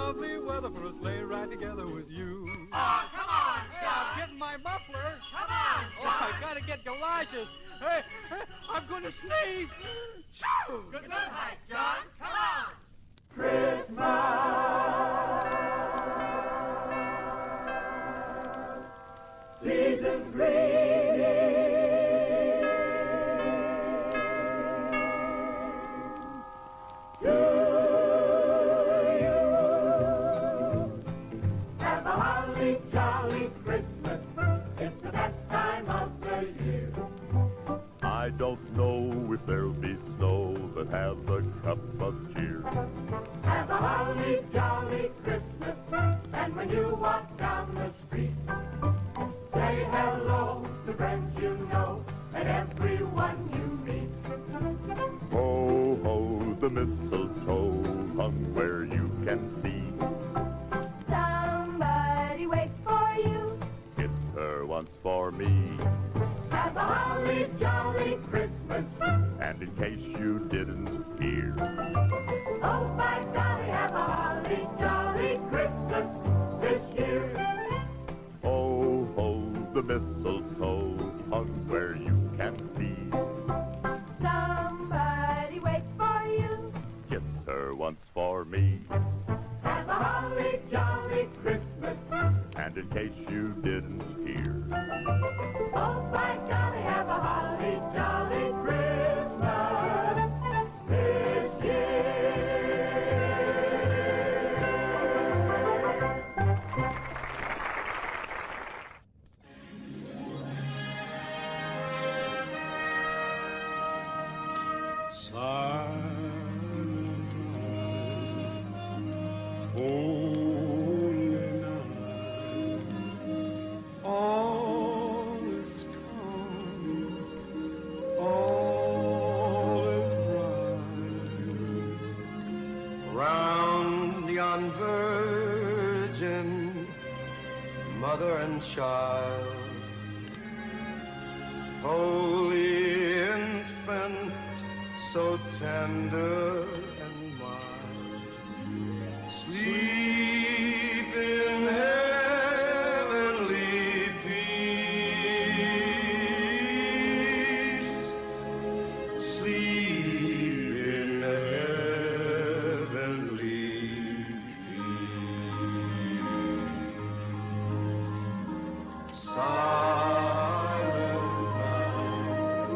lovely weather for a sleigh ride together with you. Oh, come on, Hey, I'm getting my muffler. Come on, Oh, I gotta get galoshes. Hey, I'm gonna sneeze. Shoo! Good night, John. Come on. Season's greeting to you. Have a holly jolly Christmas. It's the best time of the year. I don't know if there'll be snow, but have a cup of cheer. Have a holly jolly Christmas. And when you walk down the street, say hello to friends you know and everyone you meet. Ho, ho, the mistletoe hung where you can see. Somebody waits for you. Kiss her once for me. Have a holly jolly Christmas. And in case you didn't hear, Oh, by golly, have a holly jolly Christmas this year. ho, ho, the mistletoe hung where you can see. Somebody waits for you. Kiss her once for me. Have a holly jolly Christmas. And in case you didn't hear, Oh, by golly, have a holly jolly Christmas this year. Holy night, all is calm, all is bright. Round yon virgin, mother and child, holy infant, so tender and mild. Sleep in heavenly peace. Sleep in heavenly peace. Silent night,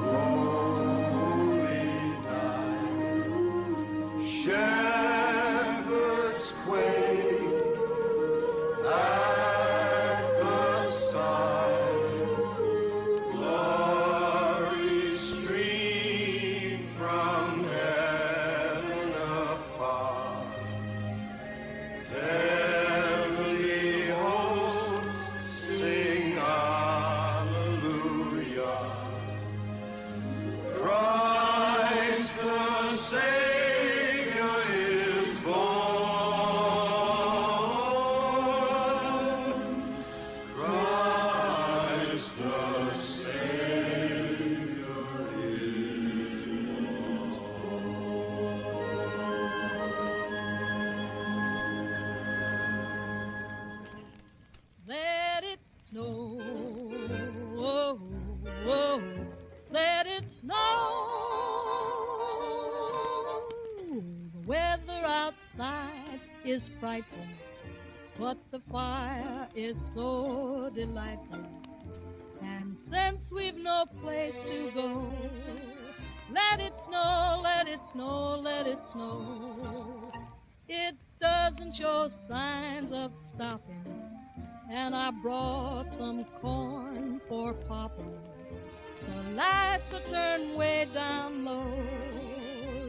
holy night. Shepherds quake at the sight. Glory stream from heaven afar. Heavenly hosts sing hallelujah. Christ the Savior is born. Christ the Savior is Let it snow, oh, oh, let it snow. The weather outside is frightful, but the fire is so delightful. And since we've no place to go, let it snow, let it snow, let it snow. It doesn't show signs of stopping, and I brought some corn for popping. The lights are turned way down low.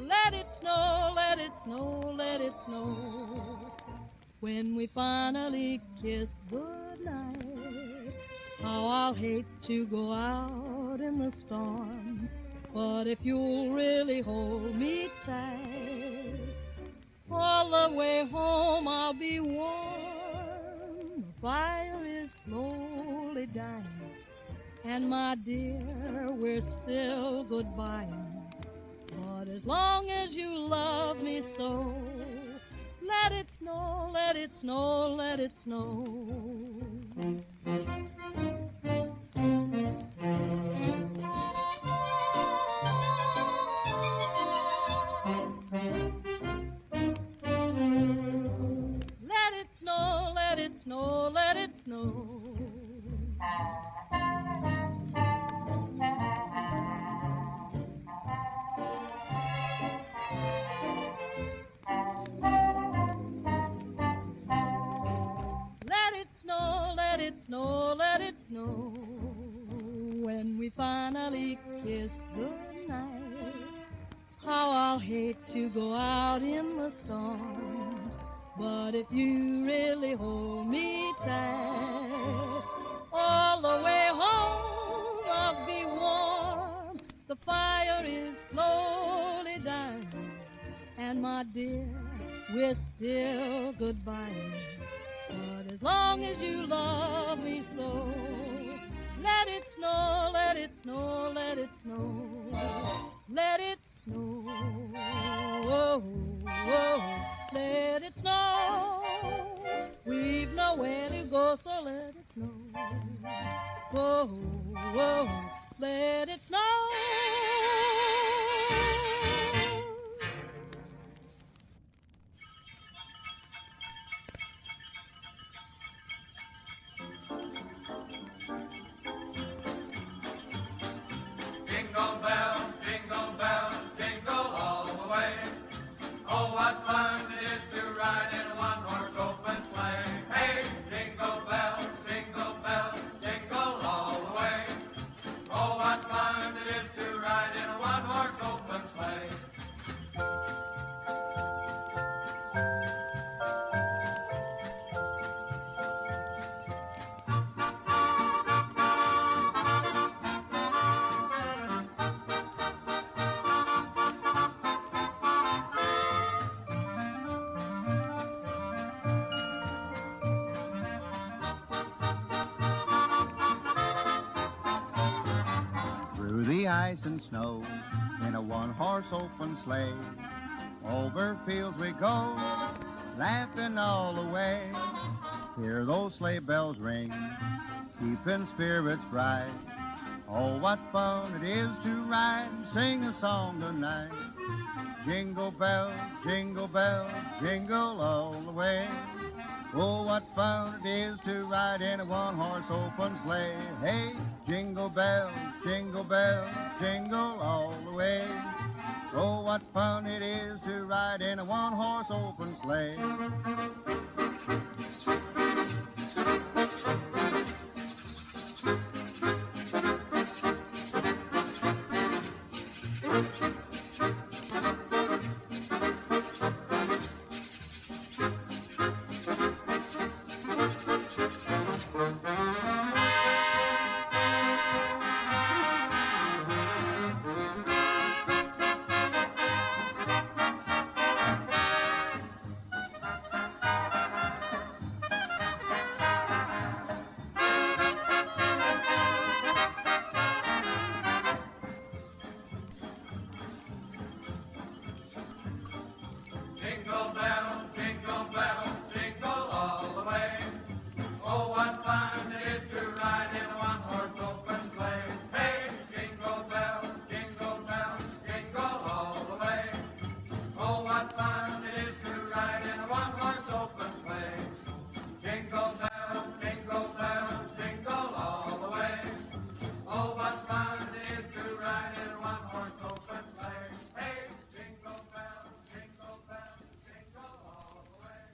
Let it snow, let it snow, let it snow. When we finally kiss goodnight, how I'll hate to go out in the storm. But if you'll really hold me tight, all the way home I'll be warm. The fire is slowly dying, and my dear, we're still goodbying. But as long as you love me so, let it snow, let it snow. Let it snow, let it snow, let it snow. Let it snow, let it snow, let it snow. When we finally kiss goodnight, how I'll hate to go out in the storm. But if you really hold me tight, all the way home I'll be warm. The fire is slowly dying, and my dear, we're still goodbye. But as long as you love me so, let it snow, let it snow, let it snow, let it snow, oh, oh, let it snow. We've nowhere to go, so let it snow, oh, oh, let it snow. Jingle bells, jingle bells, jingle all the way. Oh, what fun it is to ride in a one-horse open sleigh. Hey, jingle bells, jingle all the way. Oh, what fun it is to ride in a one-horse open sleigh. Through the ice and snow in a one-horse open sleigh, over fields we go, laughing all the way. Hear those sleigh bells ring, keeping spirits bright. Oh, what fun it is to ride and sing a song tonight. Jingle bells, jingle all the way. Oh, what fun it is to ride in a one-horse open sleigh. Hey, jingle bells, jingle all the way. Oh, what fun it is to ride in a one-horse open sleigh. Jingle bells, jingle all the way. Oh, what fun it is to ride in a one-horse open sleigh. Hey, jingle bells, jingle all the way. Oh, what fun it is to ride in a one-horse open sleigh. Jingle bells, jingle all the way. Oh, what fun it is to ride in a one-horse open sleigh. Hey, jingle bells, jingle all the way.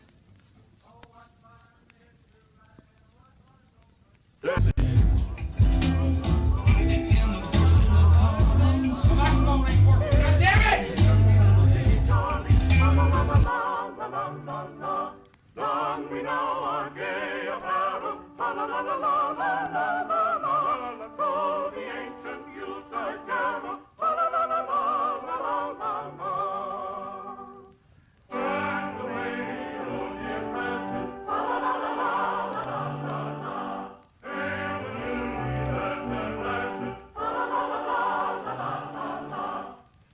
Oh, what fun it is to ride in a one-horse open sleigh. Long we now are gay apparel, la la la la la la la la la la. So the ancient Yuletide carol, la la la la la la la la. And away on the advances, la la la la la la la la. And the new that lashes, la la la la la la la la.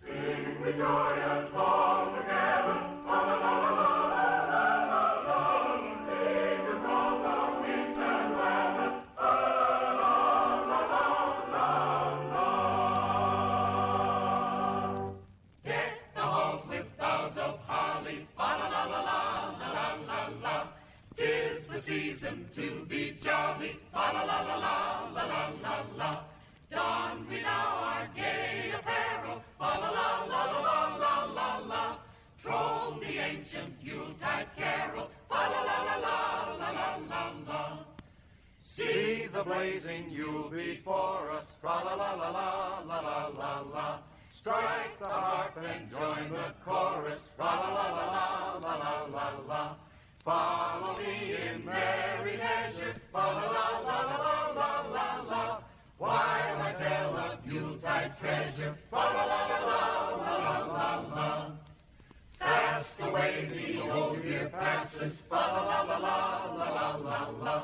Sing we joy as long together, la la la la la la la la. season to be jolly. Fa la la la la la la la la. Don we now our gay apparel. Fa la la la la la la la la. Troll the ancient Yuletide carol. Fa la la la la la la la la. See the blazing Yule before us. Tra la la la la la la la la. Strike the harp and join the chorus. Tra la la la la la la la la. Follow me in merry measure. Fa la la la la la la la. While I tell of Yuletide treasure. Fa la la la la la la la. Fast away the old year passes. Fa la la la la la la la.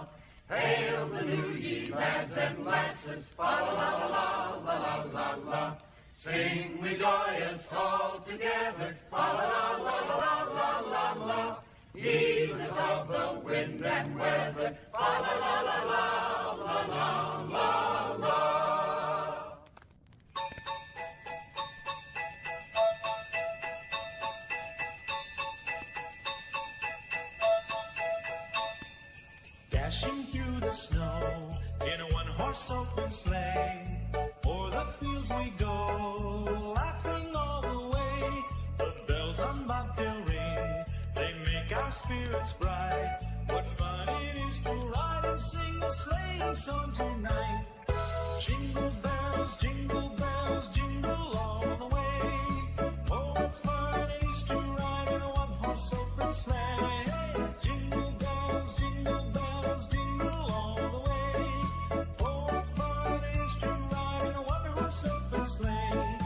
Hail the new ye lads and lasses. Fa la la la la la la la. Sing we joyous all together. Fa la la la la la la la. Heedless of the wind and weather. Fa la la la la la la la la. Dashing through the snow in a one-horse open sleigh, o'er the fields we go, laughing all the way. The bells on bobtail ring, they make our spirits bright. What fun it is to ride and sing a sleighing song tonight. Jingle bells, jingle all the way. Oh, what fun it is to ride in a one-horse open sleigh. Jingle bells, jingle all the way. Oh, what fun it is to ride in a one-horse open sleigh.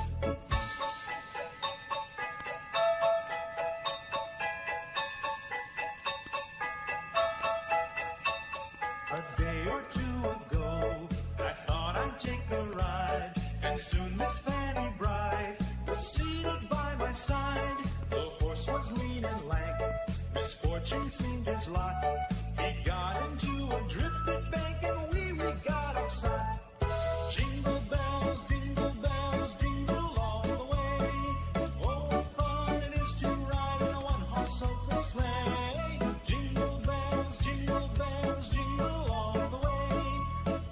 A day or two ago, I thought I'd take a ride, and soon Miss Fanny Bright was seated by my side. The horse was lean and lank, misfortune seemed his lot. He got into a drifted bank, and we got upset. Jingle bells, jingle all the way. Oh, what fun it is to ride in a one-horse open sleigh. Jingle bells, jingle all the way.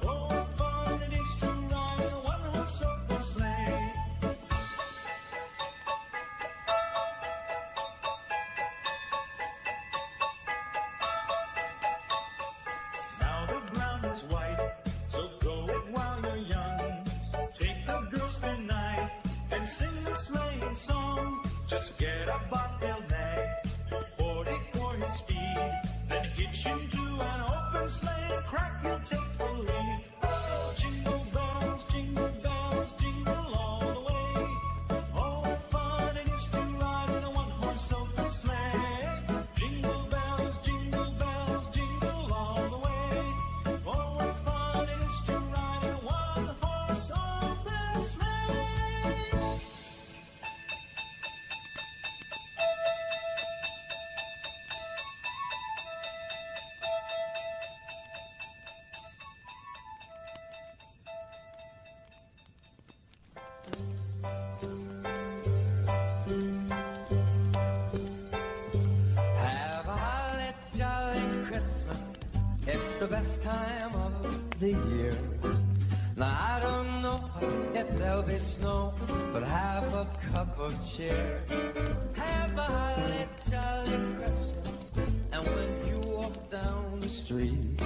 Oh, what fun it is to ride in a one-horse open sleigh. Now the ground is white, so go it while you're young. Take the girls tonight and sing the sleighing song. Just get a bobtail nag, 240 for his speed. Then hitch him to an open sleigh and crack, you'll take the lead. Oh, jingle bells, jingle all the way. Oh, what fun it is to ride in a one-horse open sleigh. Jingle bells, jingle all the way. Oh, what fun it is to ride in a one-horse open sleigh. Have a holly jolly Christmas. It's the best time of the year. Now I don't know if there'll be snow, but have a cup of cheer. Have a holly jolly Christmas. And when you walk down the street,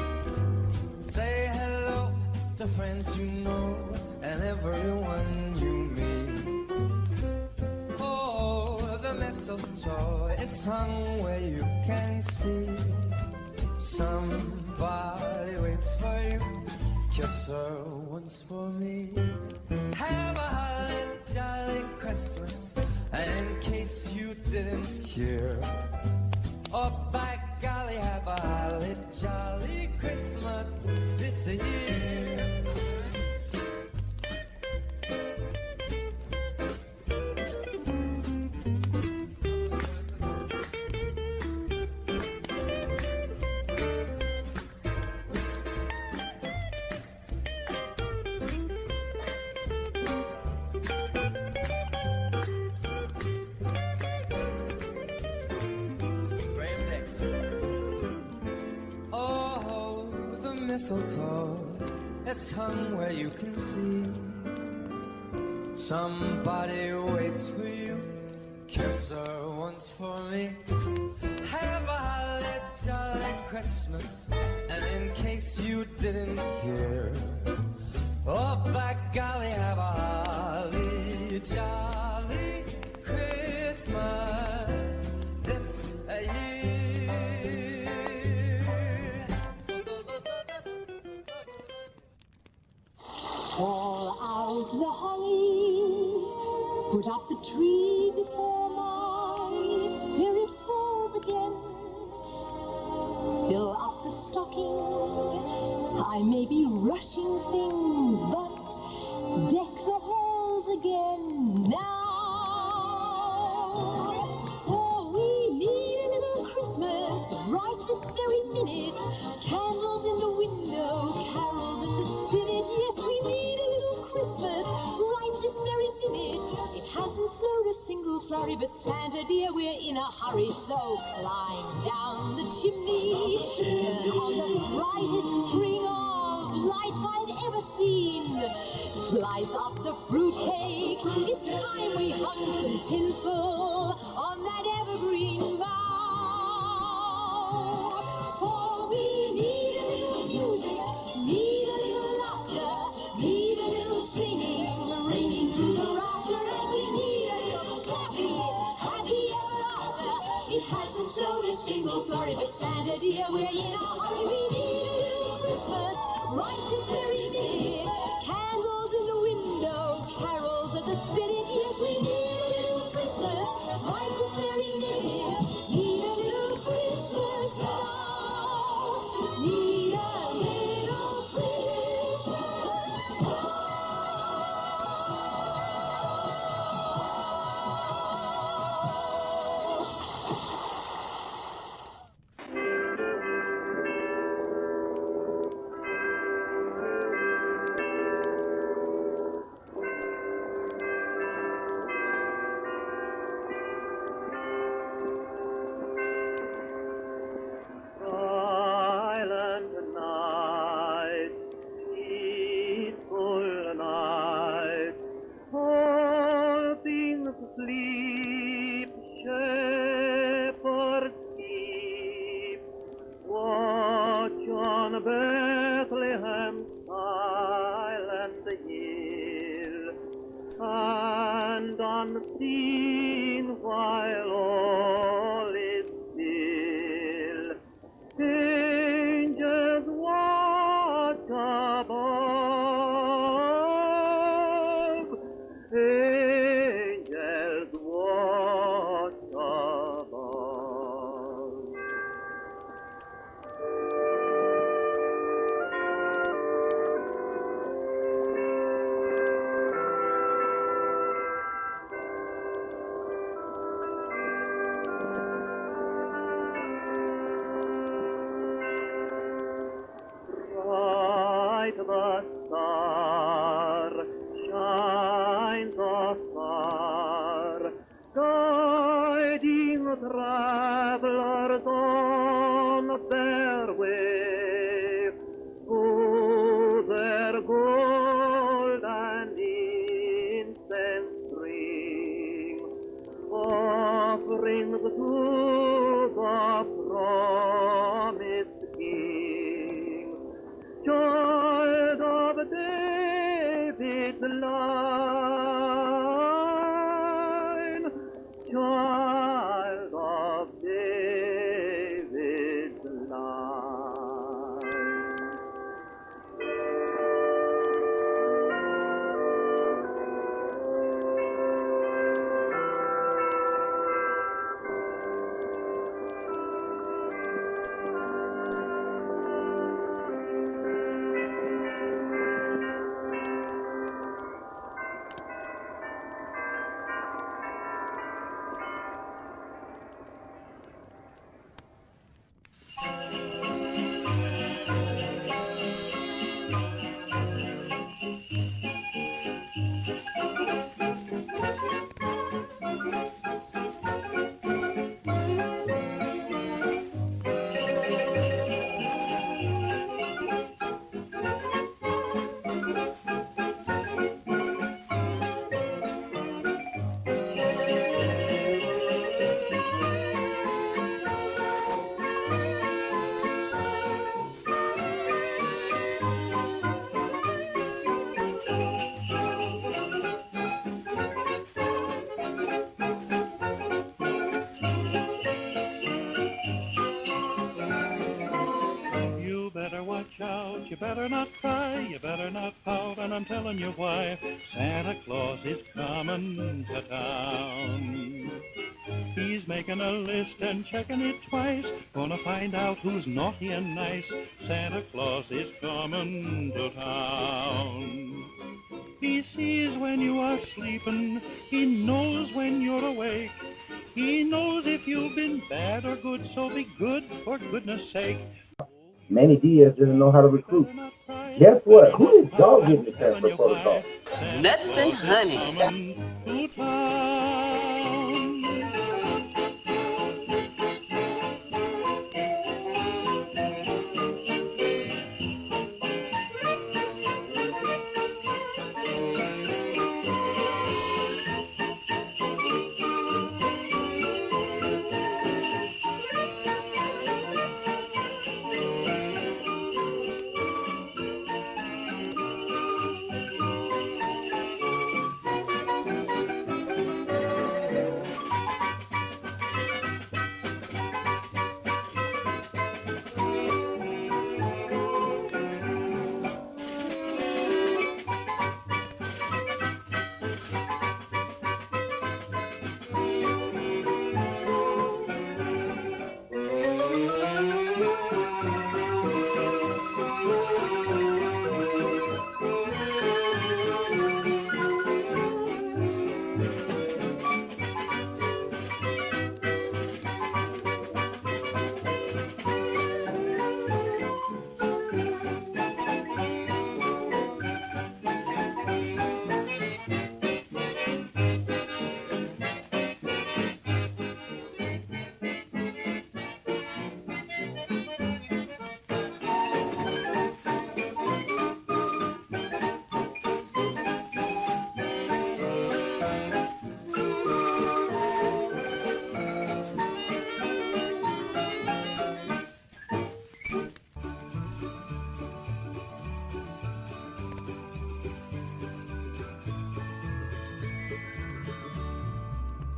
say hello to friends you know and everyone you meet. Oh, the mistletoe is hung where you can see. Somebody waits for you. Kiss her once for me. Have a holly jolly Christmas. And in case you didn't hear, oh, by golly, have a holly jolly Christmas this year. mistletoe is hung where you can see. Somebody waits for you, kiss her once for me. Have a holly jolly Christmas, and in case you didn't hear, oh, by golly, have a holly jolly Christmas this year. All out the holly, put up the tree before my spirit falls again. Fill up the stocking, I may be rushing things, but deck the halls again now. For we need a little Christmas right this very minute. Candles in the window, carols in the spinet. Yes, we need a little Christmas right this very minute. It hasn't snowed a single flurry, but Santa dear, we're in a hurry. So climb down the chimney, turn on the brightest string of lights I've ever seen. Slice up the fruitcake, it's time we hung some tinsel on that evergreen bough. For we need a little music, need a little laughter, need a little singing, ringing through the rafter, and we need a little happy, happy ever after. It hasn't snowed a single flurry, but Santa dear, we're in a hurry. We need a little Christmas right this very minute. Candles in the window, carols at the spinet. Yes, we need a little Christmas right this very minute. Need a little Christmas now. Need a little Christmas now. But you better not cry, you better not pout, and I'm telling you why. Santa Claus is coming to town. He's making a list and checking it twice, gonna find out who's naughty and nice. Santa Claus is coming to town. He sees when you are sleeping, he knows when you're awake. He knows if you've been bad or good, so be good for goodness sake. Manny Diaz didn't know how to recruit. Guess what? Who did y'all get in the transfer protocol? Nuts and honey.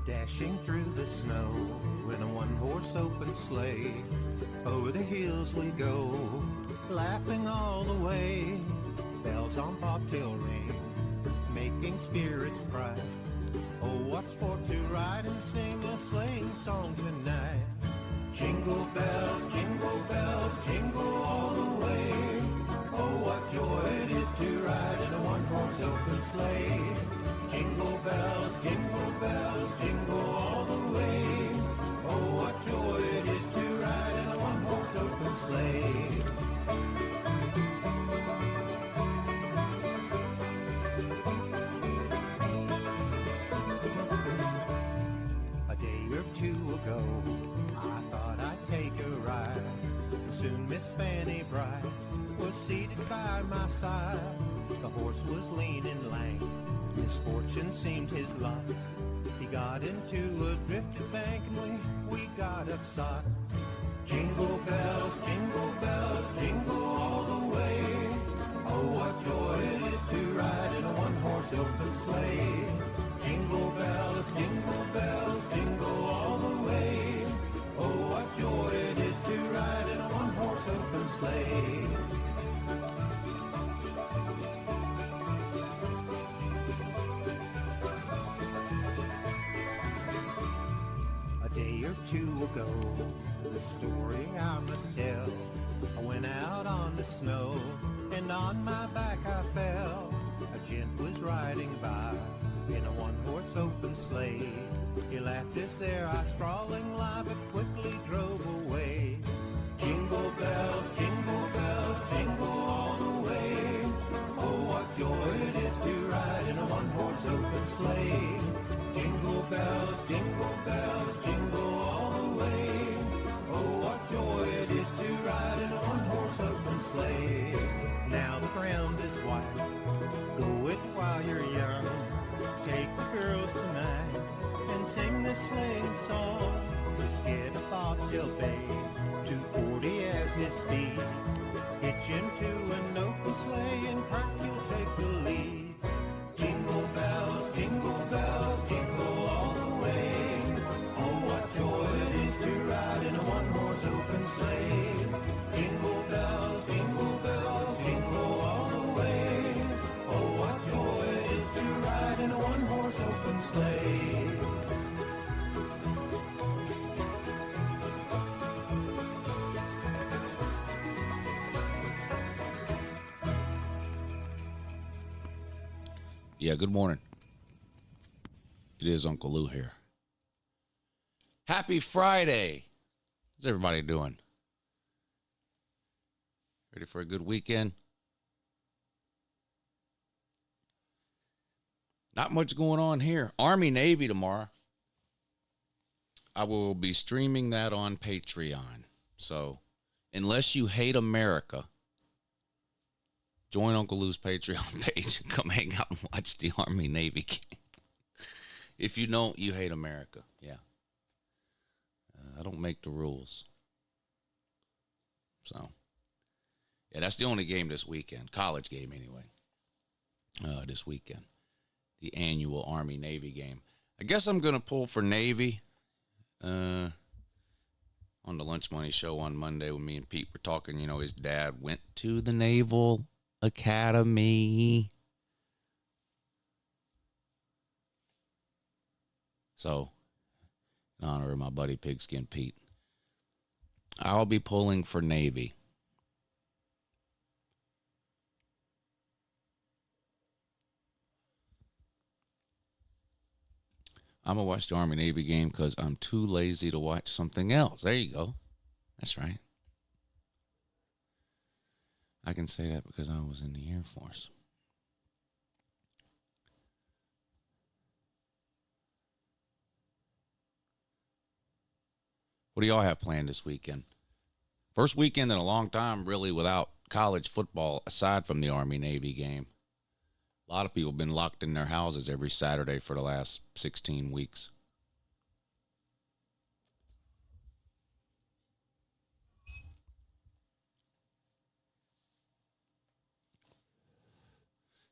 Dashing through the snow in a one-horse open sleigh. Over the hills we go, laughing all the way. Bells on bobtail ring, making spirits bright. Oh, what sport to ride and sing a sleighing song tonight. Jingle bells, jingle all the way. Oh, what joy it is to ride in a one-horse open sleigh. Jingle bells, jingle all the way. Oh, what joy it is to ride in a one-horse open sleigh. A day or two ago, I thought I'd take a ride. Soon Miss Fanny Bright was seated by my side. The horse was lean and lank, misfortune seemed his lot. He got into a drifted bank and we got upside. Jingle bells, jingle all the way. Oh, what joy it is to ride in a one-horse open sleigh. Jingle bells, jingle all the way. Oh, what joy it is to ride in a one-horse open sleigh. A day or two ago, the story I must tell. I went out on the snow, and on my back I fell. A gent was riding by in a one-horse open sleigh. He laughed as there I sprawling lie, but quickly drove away. Jingle bells, jingle all the way. Oh, what joy it is to ride in a one-horse open sleigh. Jingle bells, jingle all the way. Oh, what joy it is to ride in a one-horse open sleigh. Now the ground is white, go it while you're young. Take the girls tonight and sing this sleighing song. Just get a bobtail babe Yeah, good morning. It is Uncle Lou here. Happy Friday. How's everybody doing? Ready for a good weekend? Not much going on here. Army Navy tomorrow. I will be streaming that on Patreon. So, unless you hate America, join Uncle Lou's Patreon page and come hang out and watch the Army Navy game. If you don't, you hate America. Yeah. I don't make the rules. So, yeah, that's the only game this weekend. College game, anyway. This weekend. The annual Army-Navy game. I guess I'm going to pull for Navy. On the Lunch Money Show on Monday when me and Pete were talking, you know, his dad went to the Naval Academy. So, in honor of my buddy Pigskin Pete, I'll be pulling for Navy. I'm going to watch the Army-Navy game because I'm too lazy to watch something else. There you go. That's right. I can say that because I was in the Air Force. What do y'all have planned this weekend? First weekend in a long time, really, without college football, aside from the Army-Navy game. A lot of people have been locked in their houses every Saturday for the last 16 weeks.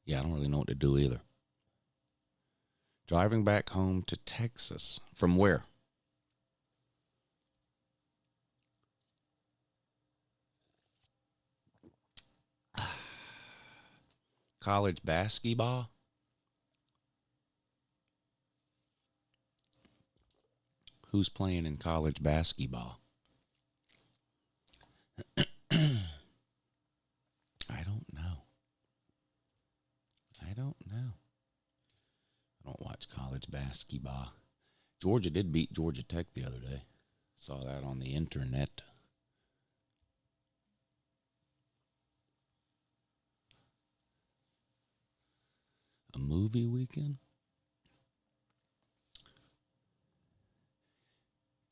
Yeah, I don't really know what to do either. Driving back home to Texas. From where? College basketball? Who's playing in college basketball? I don't know. I don't watch college basketball. Georgia did beat Georgia Tech the other day. Saw that on the internet. A movie weekend?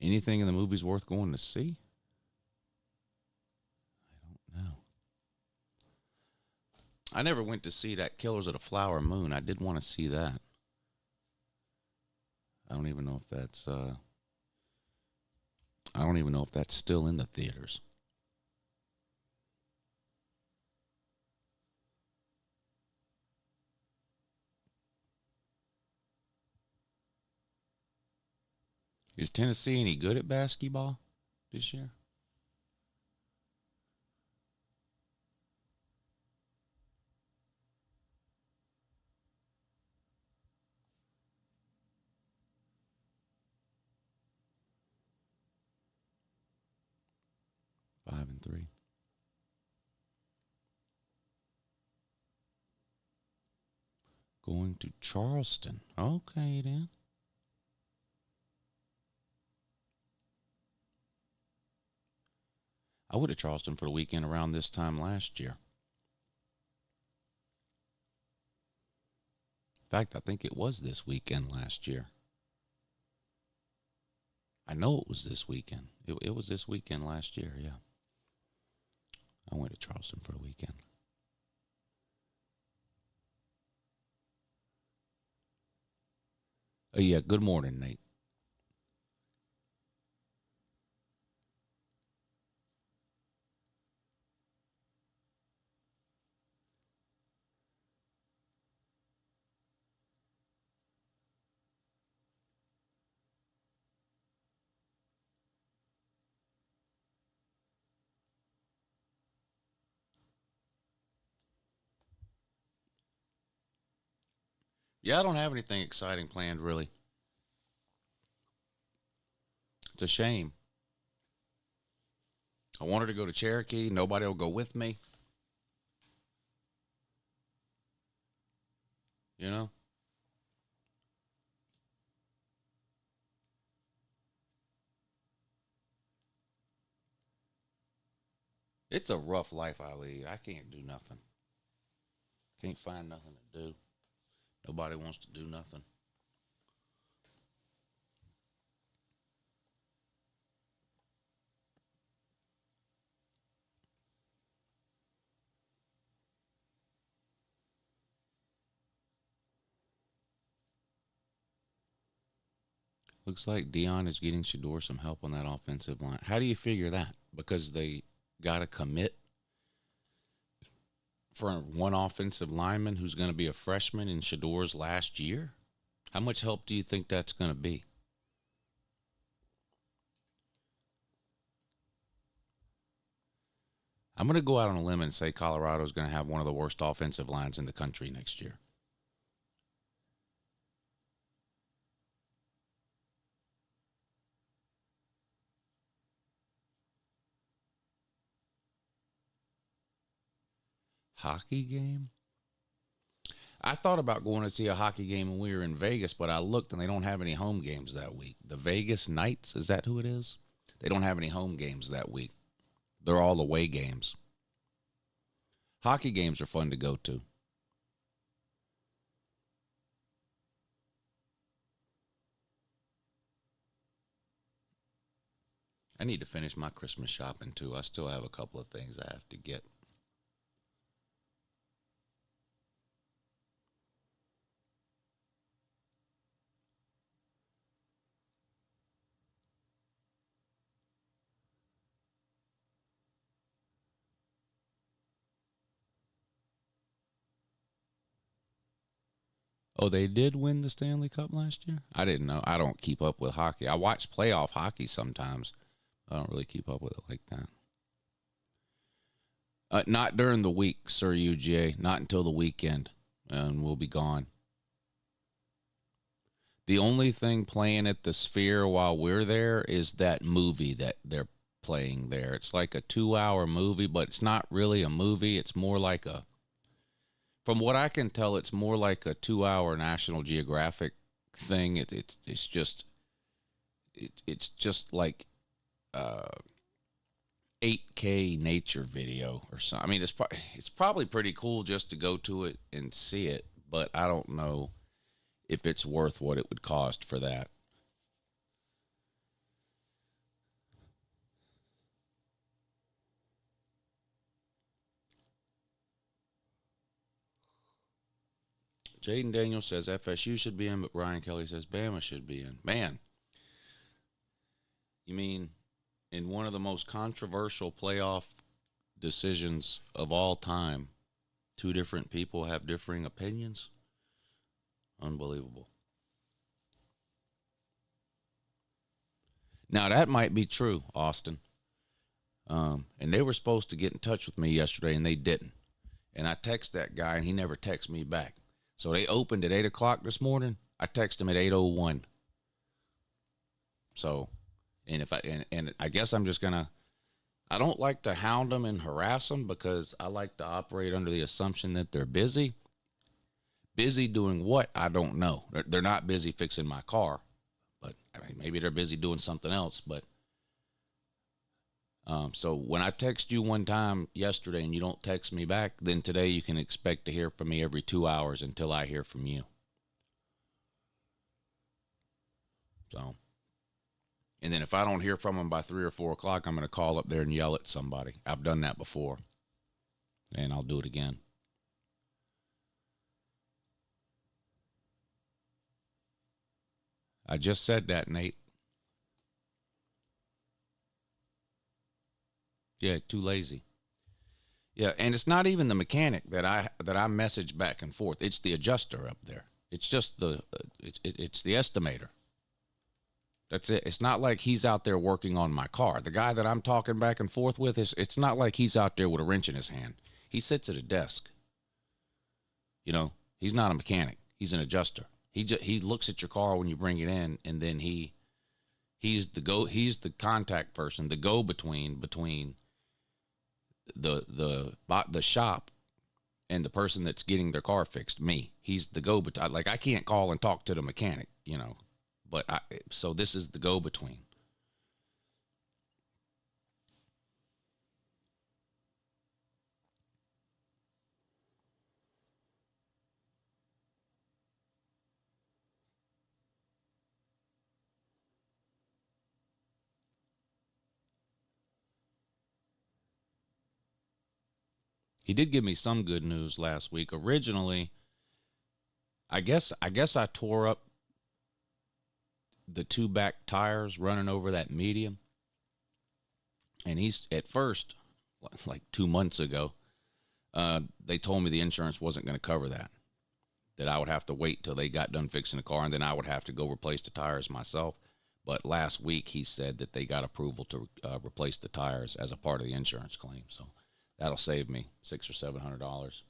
Anything in the movies worth going to see? I don't know. I never went to see that Killers of the Flower Moon. I did want to see that. I don't even know if that's still in the theaters. Is Tennessee any good at basketball this year? Five and 3. Going to Charleston. Okay, then. I went to Charleston for the weekend around this time last year. In fact, I think it was this weekend last year. I know it was this weekend. It was this weekend last year, yeah. I went to Charleston for the weekend. Oh, yeah, good morning, Nate. Yeah, I don't have anything exciting planned, really. It's a shame. I wanted to go to Cherokee. Nobody will go with me. you know? It's a rough life I lead. I can't do nothing. Can't find nothing to do. Nobody wants to do nothing. Looks like Dion is getting Shador some help on that offensive line. How do you figure that? Because they got to commit for one offensive lineman who's going to be a freshman in Shador's last year? How much help do you think that's going to be? I'm going to go out on a limb and say Colorado's going to have one of the worst offensive lines in the country next year. Hockey game? I thought about going to see a hockey game when we were in Vegas, but I looked and they don't have any home games that week. The Vegas Knights, is that who it is? They don't have any home games that week. They're all away games. Hockey games are fun to go to. I need to finish my Christmas shopping too. I still have a couple of things I have to get. Oh, they did win the Stanley Cup last year? I didn't know. I don't keep up with hockey. I watch playoff hockey sometimes. I don't really keep up with it like that. Not during the week, Sir UGA. Not until the weekend. And we'll be gone. The only thing playing at the Sphere while we're there is that movie that they're playing there. It's like a 2-hour movie, but it's not really a movie. It's more like a... From what I can tell, it's more like a 2-hour National Geographic thing. It's just like 8K nature video or something. I mean, it's probably pretty cool just to go to it and see it, but I don't know if it's worth what it would cost for that. Jaden Daniels says FSU should be in, but Brian Kelly says Bama should be in. Man, you mean in one of the most controversial playoff decisions of all time, two different people have differing opinions? Unbelievable. Now, that might be true, Austin. And they were supposed to get in touch with me yesterday, and they didn't. And I texted that guy, and he never texted me back. So they opened at 8 o'clock this morning. I texted him at 8:01. So, and I guess I'm just going to, I don't like to hound them and harass them because I like to operate under the assumption that they're busy. Busy doing what? I don't know. They're not busy fixing my car, but I mean, maybe they're busy doing something else. But so when I text you one time yesterday and you don't text me back, then today you can expect to hear from me every 2 hours until I hear from you. So, and then if I don't hear from them by 3 or 4 o'clock, I'm going to call up there and yell at somebody. I've done that before, and I'll do it again. I just said that, Nate. Yeah, too lazy. Yeah, and it's not even the mechanic that I message back and forth. It's the adjuster up there. It's just it's the estimator. That's it. It's not like he's out there working on my car. The guy that I'm talking back and forth with, it's not like he's out there with a wrench in his hand. He sits at a desk. You know, he's not a mechanic. He's an adjuster. He looks at your car when you bring it in, and then he's the contact person, the go-between between the shop And the person that's getting their car fixed, me, he's the go-between. Like, I can't call and talk to the mechanic, you know. But so this is the go-between. He did give me some good news last week. Originally, I guess I tore up the two back tires running over that median. And he's at first, like 2 months ago, they told me the insurance wasn't going to cover that. That I would have to wait till they got done fixing the car, and then I would have to go replace the tires myself. But last week he said that they got approval to replace the tires as a part of the insurance claim. So that'll save me $600 or $700.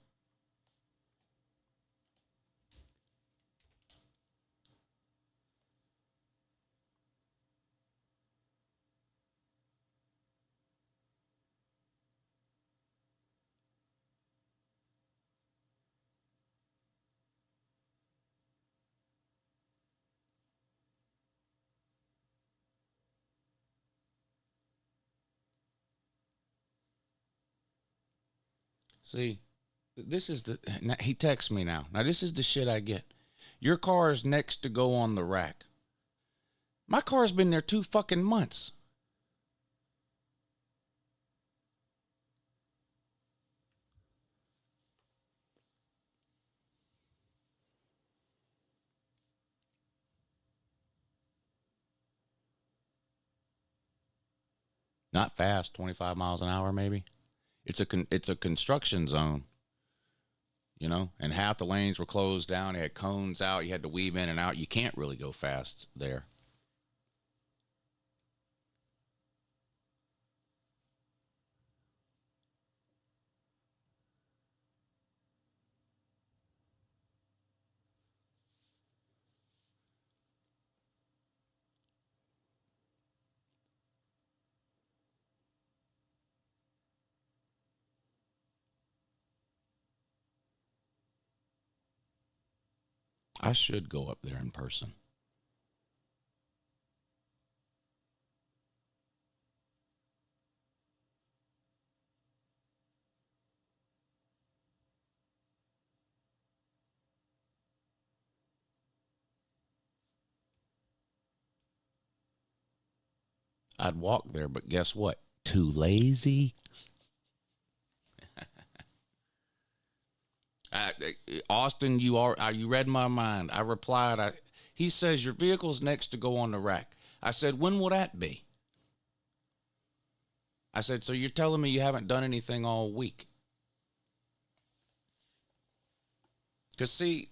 See, this is the, now, he texts me now. Now, this is the shit I get. Your car is next to go on the rack. My car's been there 2 fucking months. Not fast, 25 miles an hour maybe. It's a construction zone, you know, and half the lanes were closed down. They had cones out. You had to weave in and out. You can't really go fast there. I should go up there in person. I'd walk there, but guess what? Too lazy. Austin, you read my mind. I replied. He says your vehicle's next to go on the rack. I said, when will that be? I said, so you're telling me you haven't done anything all week? Because see,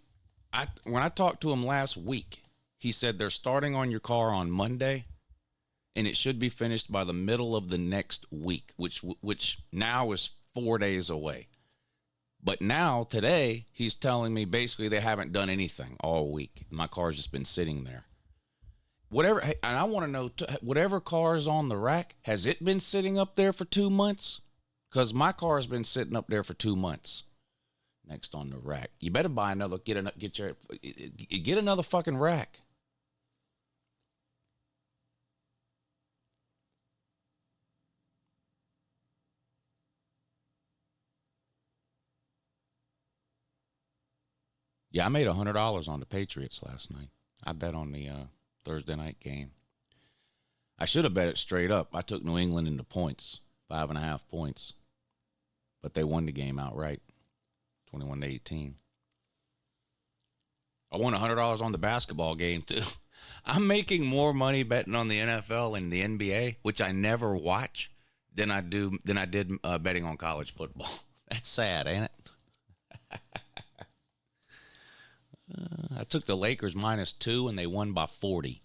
when I talked to him last week, he said they're starting on your car on Monday, and it should be finished by the middle of the next week, which now is 4 days away. But now, today, he's telling me basically they haven't done anything all week. My car's just been sitting there. Whatever, and I want to know, whatever car is on the rack, has it been sitting up there for 2 months? Because my car has been sitting up there for 2 months. Next on the rack. You better buy another, get another fucking rack. Yeah, I made $100 on the Patriots last night. I bet on the Thursday night game. I should have bet it straight up. I took New England into points, 5.5 points. But they won the game outright, 21-18. I won $100 on the basketball game, too. I'm making more money betting on the NFL and the NBA, which I never watch, than I did betting on college football. That's sad, ain't it? I took the Lakers -2, and they won by 40.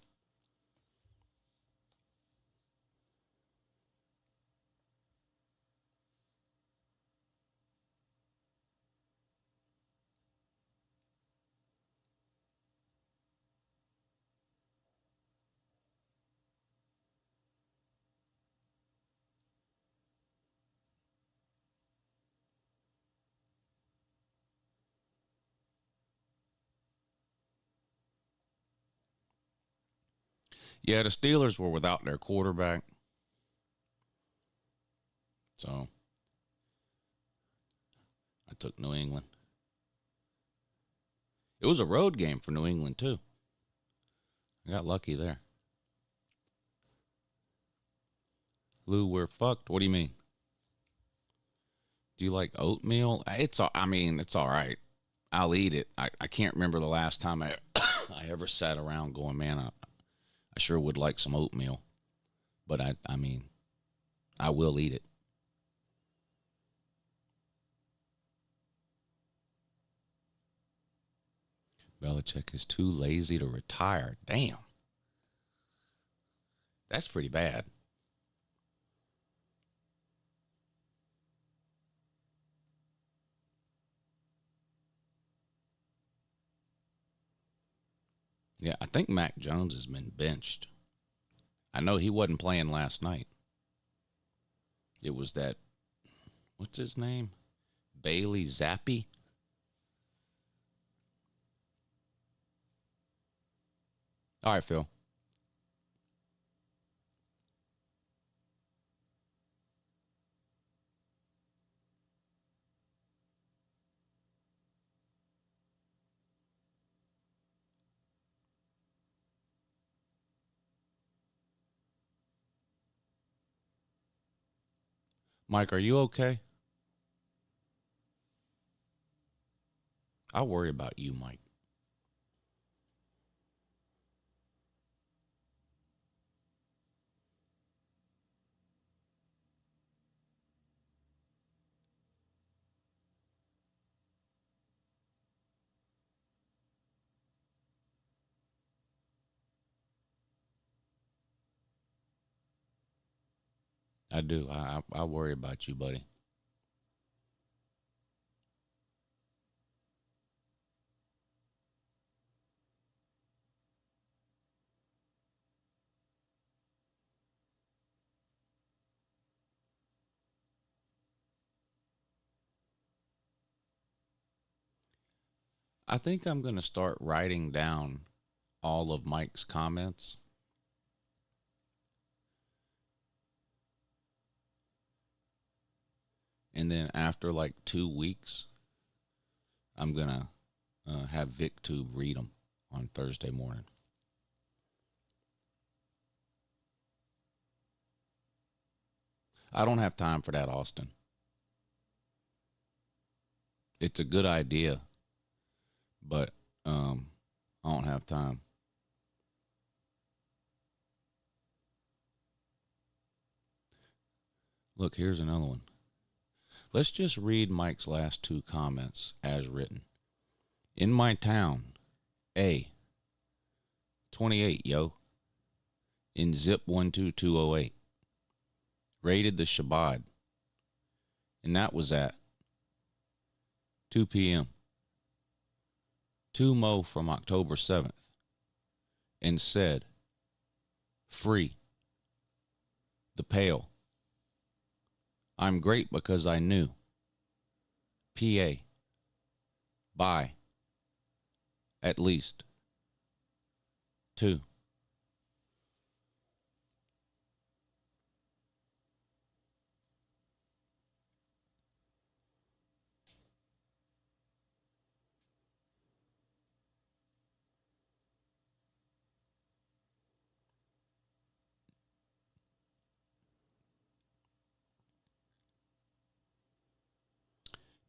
Yeah, the Steelers were without their quarterback. So I took New England. It was a road game for New England, too. I got lucky there. Lou, we're fucked. What do you mean? Do you like oatmeal? It's all right. I'll eat it. I can't remember the last time I ever sat around going, man, I sure would like some oatmeal. But I mean, I will eat it. Belichick is too lazy to retire. Damn. That's pretty bad. Yeah, I think Mac Jones has been benched. I know he wasn't playing last night. It was that, what's his name? Bailey Zappi? All right, Phil. Mike, are you okay? I worry about you, Mike. I do. I worry about you, buddy. I think I'm going to start writing down all of Mike's comments. And then after like 2 weeks, I'm going to have VicTube read them on Thursday morning. I don't have time for that, Austin. It's a good idea, but I don't have time. Look, here's another one. Let's just read Mike's last 2 comments as written. In my town, A. 28, yo. In zip 12208. Raided the Shabbat. And that was at 2 p.m. 2 Mo from October 7th. And said, free. The Pale. I'm great because I knew. PA. Bye. At least. 2.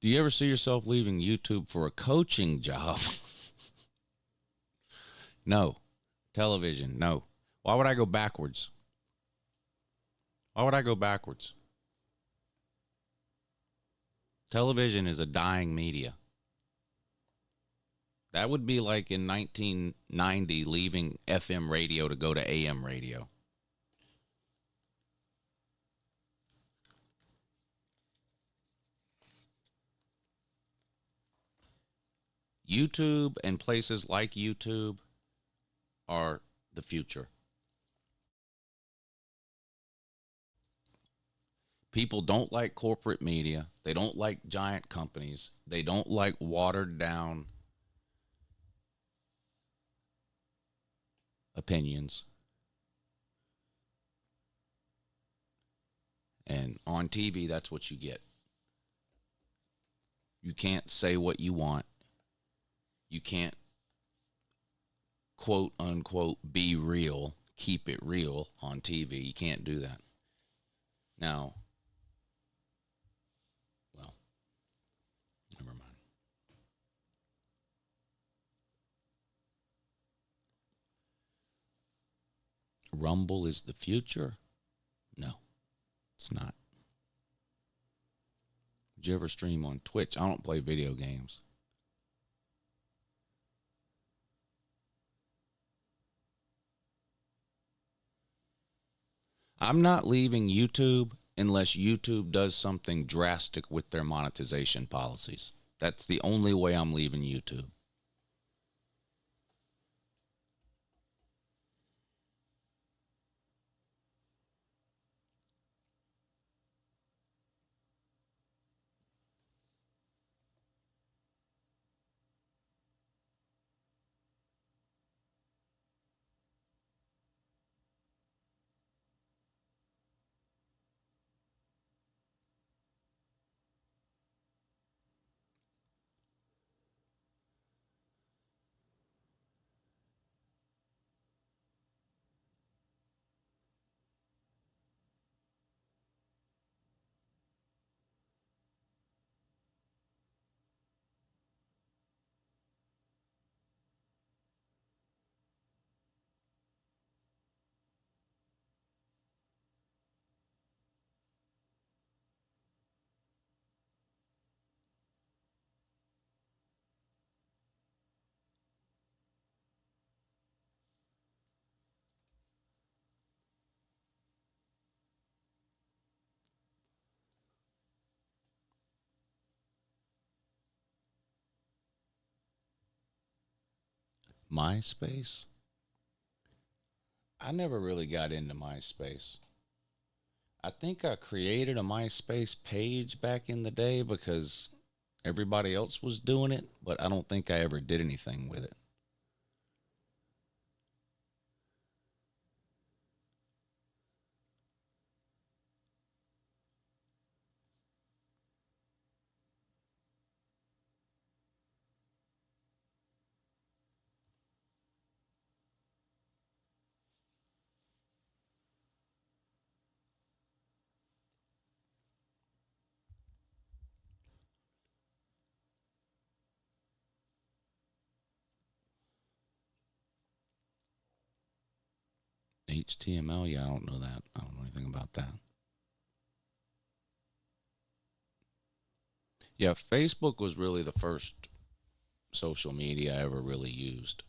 Do you ever see yourself leaving YouTube for a coaching job? No. Television, no. Why would I go backwards? Why would I go backwards? Television is a dying media. That would be like in 1990 leaving FM radio to go to AM radio. YouTube and places like YouTube are the future. People don't like corporate media. They don't like giant companies. They don't like watered down opinions. And on TV, that's what you get. You can't say what you want. You can't, quote unquote, be real, keep it real on TV. You can't do that. Now, well, never mind. Rumble is the future? No, it's not. Did you ever stream on Twitch? I don't play video games. I'm not leaving YouTube unless YouTube does something drastic with their monetization policies. That's the only way I'm leaving YouTube. MySpace? I never really got into MySpace. I think I created a MySpace page back in the day because everybody else was doing it, but I don't think I ever did anything with it. HTML? Yeah, I don't know that. I don't know anything about that. Yeah, Facebook was really the first social media I ever really used.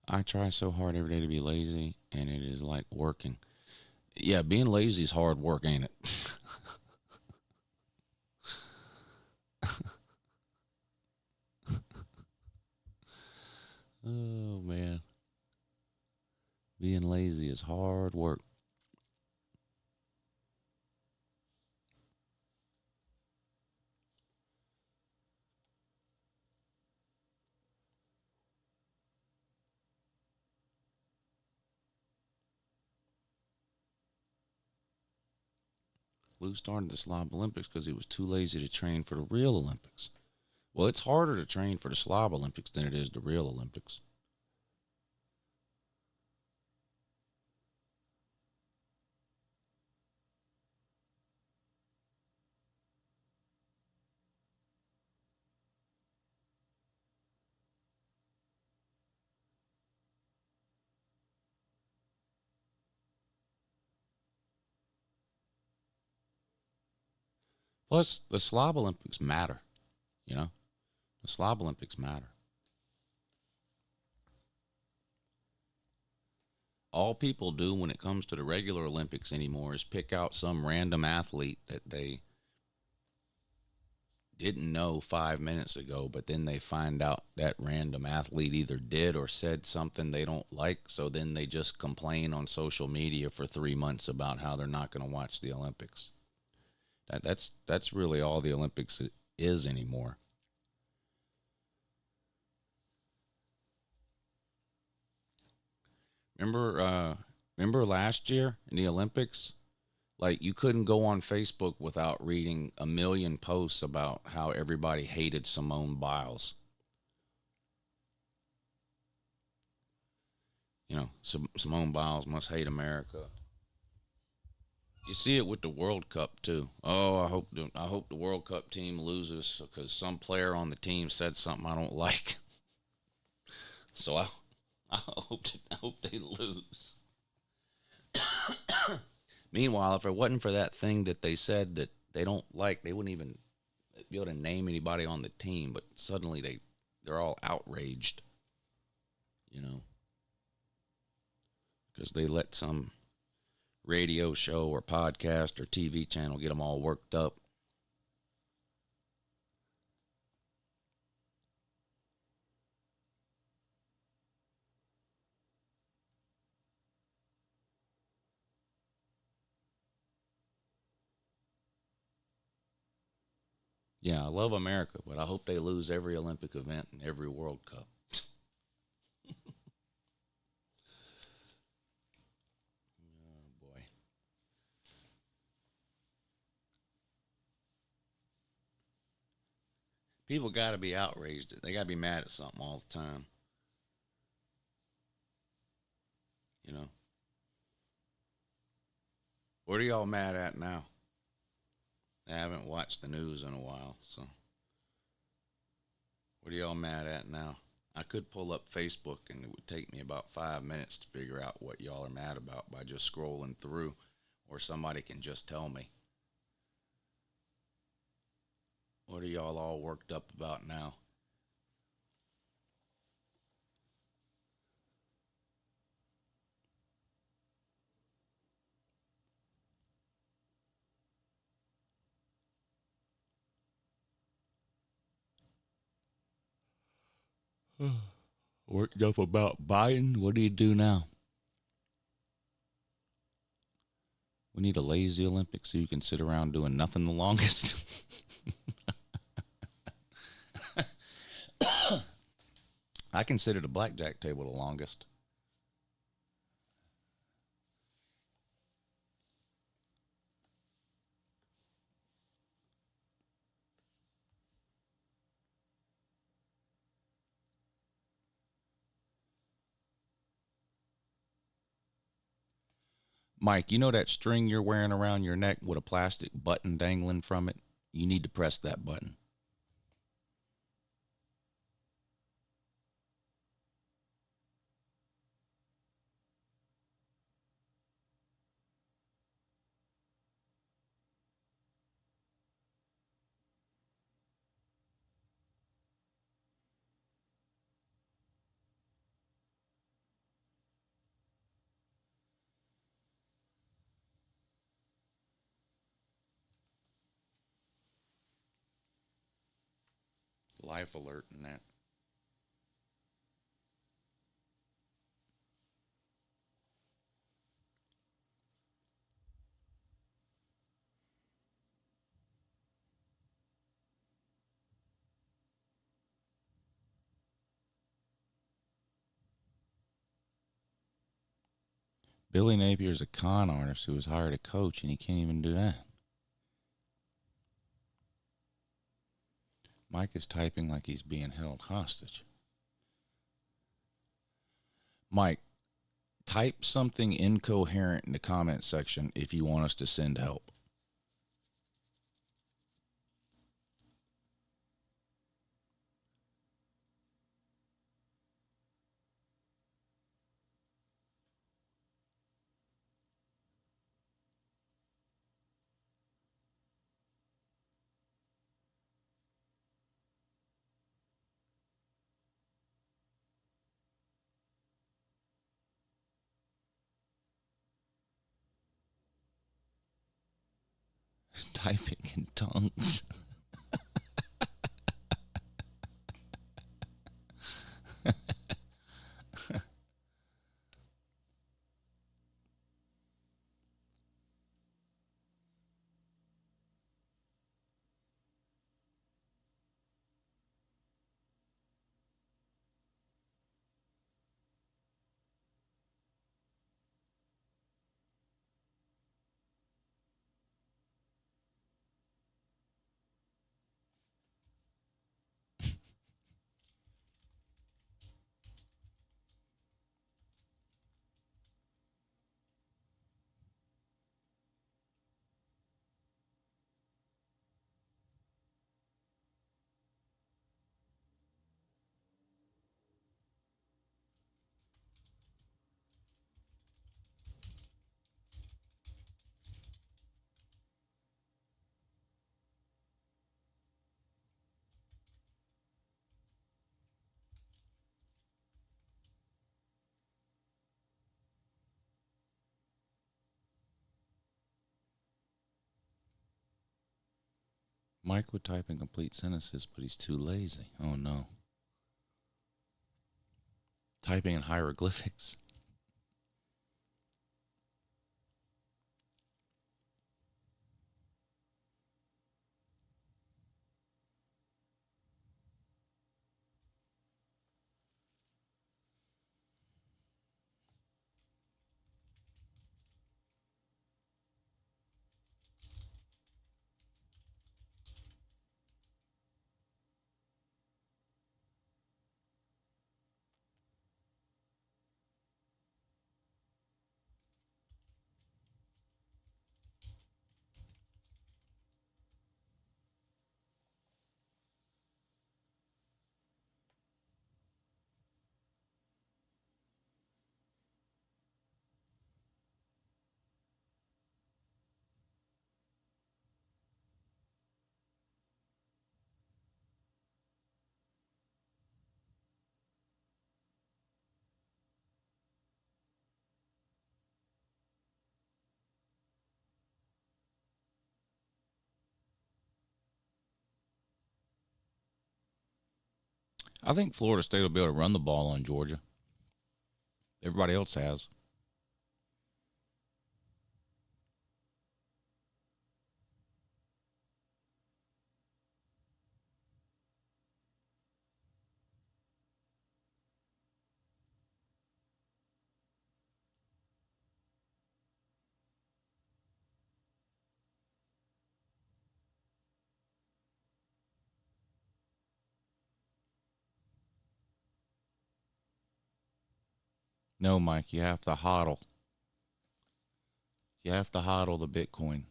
I try so hard every day to be lazy, and it is like working. Yeah, being lazy is hard work, ain't it? Oh, man. Being lazy is hard work. Lou started the Slob Olympics because he was too lazy to train for the real Olympics. Well, it's harder to train for the Slob Olympics than it is the real Olympics. Plus, the Slob Olympics matter, you know? The Slob Olympics matter. All people do when it comes to the regular Olympics anymore is pick out some random athlete that they didn't know 5 minutes ago, but then they find out that random athlete either did or said something they don't like, so then they just complain on social media for 3 months about how they're not going to watch the Olympics. That's really all the Olympics is anymore. Remember last year in the Olympics? Like, you couldn't go on Facebook without reading a million posts about how everybody hated Simone Biles. You know, Simone Biles must hate America. You see it with the World Cup too. Oh, I hope the World Cup team loses because some player on the team said something I don't like. So I hope they lose. Meanwhile, if it wasn't for that thing that they said that they don't like, they wouldn't even be able to name anybody on the team. But suddenly they're all outraged, you know, because they let some radio show or podcast or TV channel get them all worked up. Yeah, I love America, but I hope they lose every Olympic event and every World Cup. Oh, boy. People got to be outraged. They got to be mad at something all the time. You know? What are y'all mad at now? I haven't watched the news in a while, so. What are y'all mad at now? I could pull up Facebook and it would take me about 5 minutes to figure out what y'all are mad about by just scrolling through, or somebody can just tell me. What are y'all all worked up about now? Worked up about Biden? What do you do now? We need a lazy Olympics so you can sit around doing nothing the longest. I can sit at a blackjack table the longest. Mike, you know that string you're wearing around your neck with a plastic button dangling from it? You need to press that button. Life alert and that. Billy Napier's a con artist who has hired a coach, and he can't even do that. Mike is typing like he's being held hostage. Mike, type something incoherent in the comment section if you want us to send help. Typing in tongues. Mike would type in complete sentences, but he's too lazy. Oh, no. Typing in hieroglyphics. I think Florida State will be able to run the ball on Georgia. Everybody else has. No, Mike, you have to hodl. You have to hodl the Bitcoin.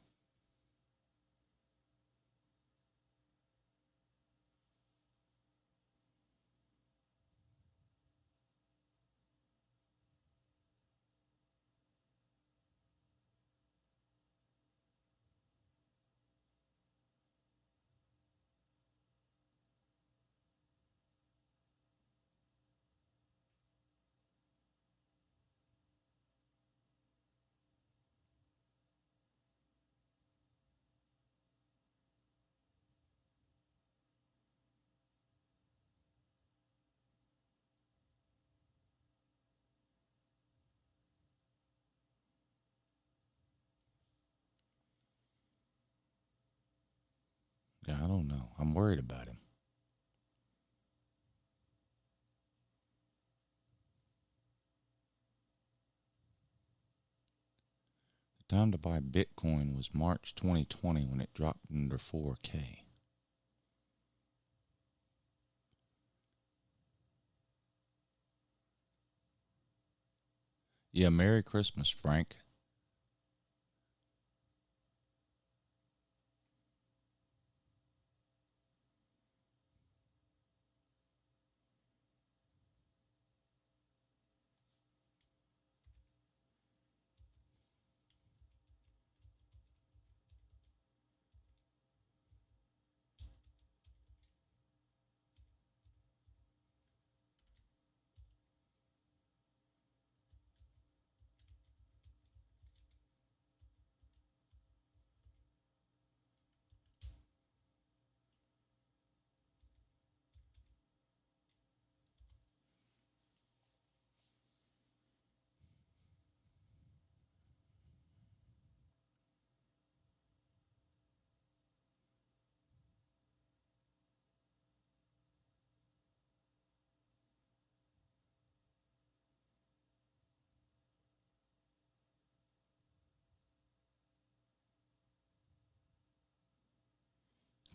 Yeah, I don't know. I'm worried about him. The time to buy Bitcoin was March 2020 when it dropped under 4K. Yeah, Merry Christmas, Frank.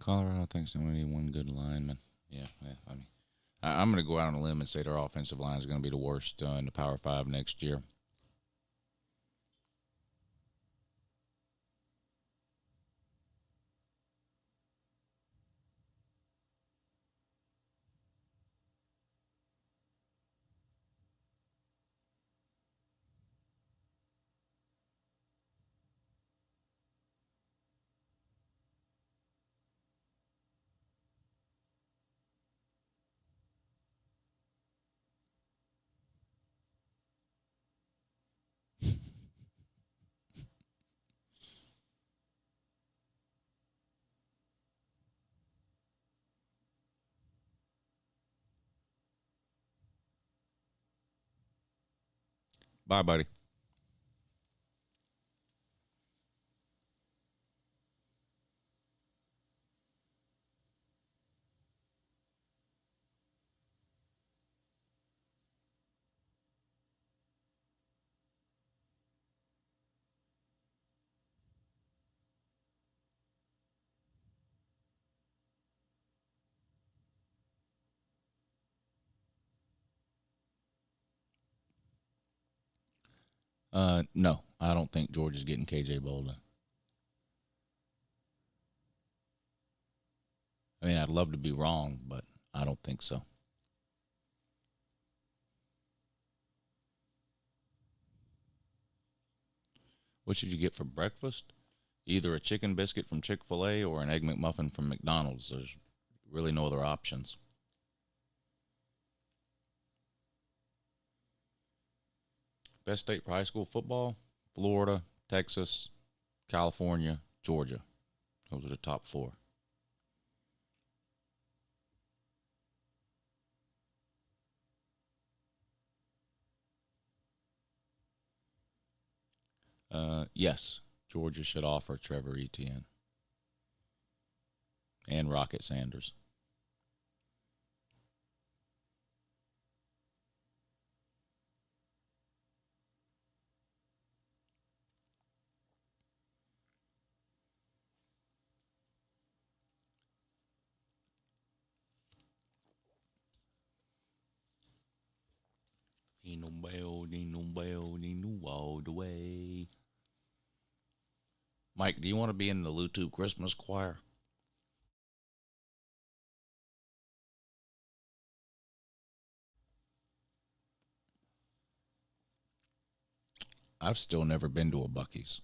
Colorado thinks they only need one good lineman. Yeah, I mean, I'm going to go out on a limb and say their offensive line is going to be the worst in the Power 5 next year. Bye, buddy. No, I don't think Georgia's getting KJ Bolden. I mean, I'd love to be wrong, but I don't think so. What should you get for breakfast? Either a chicken biscuit from Chick-fil-A or an Egg McMuffin from McDonald's. There's really no other options. Best state for high school football? Florida, Texas, California, Georgia. Those are the top 4. Yes, Georgia should offer Trevor Etienne and Rocket Sanders. Ain't no bell, ain't no all the way. Mike, do you want to be in the YouTube Christmas choir? I've still never been to a Buc-ee's.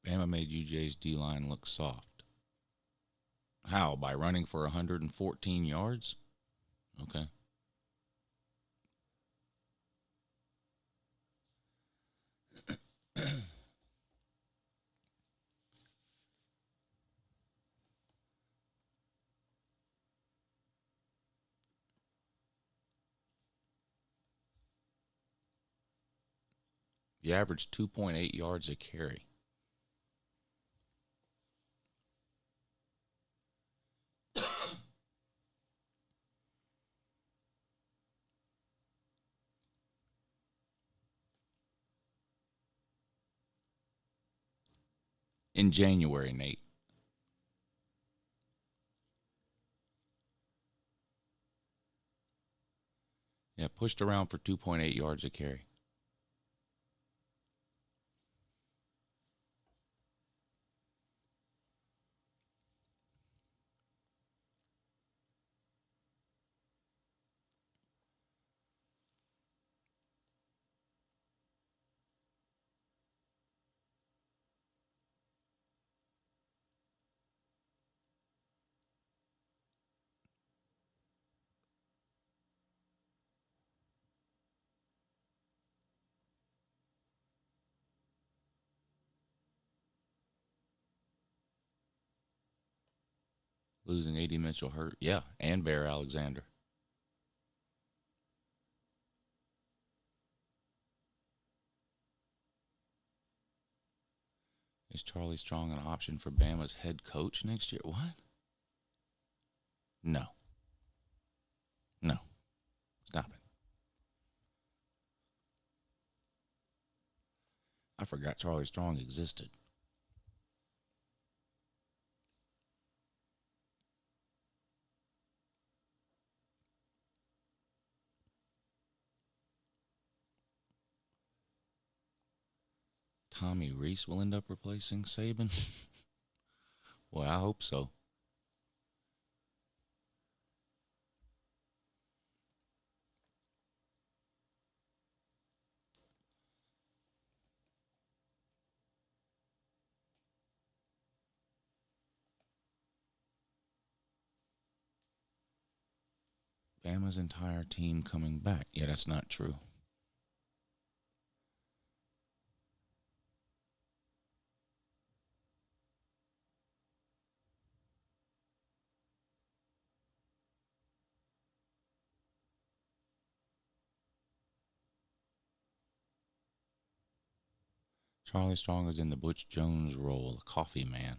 Bama made UJ's D-line look soft. How? By running for 114 yards? Okay. You averaged 2.8 yards a carry. In January, Nate. Yeah, pushed around for 2.8 yards a carry. Losing A.D. Mitchell hurt. Yeah, and Bear Alexander. Is Charlie Strong an option for Bama's head coach next year? What? No. No. Stop it. I forgot Charlie Strong existed. Tommy Reese will end up replacing Saban? Well, I hope so. Bama's entire team coming back. Yeah, that's not true. Charlie Strong is in the Butch Jones role, the coffee man.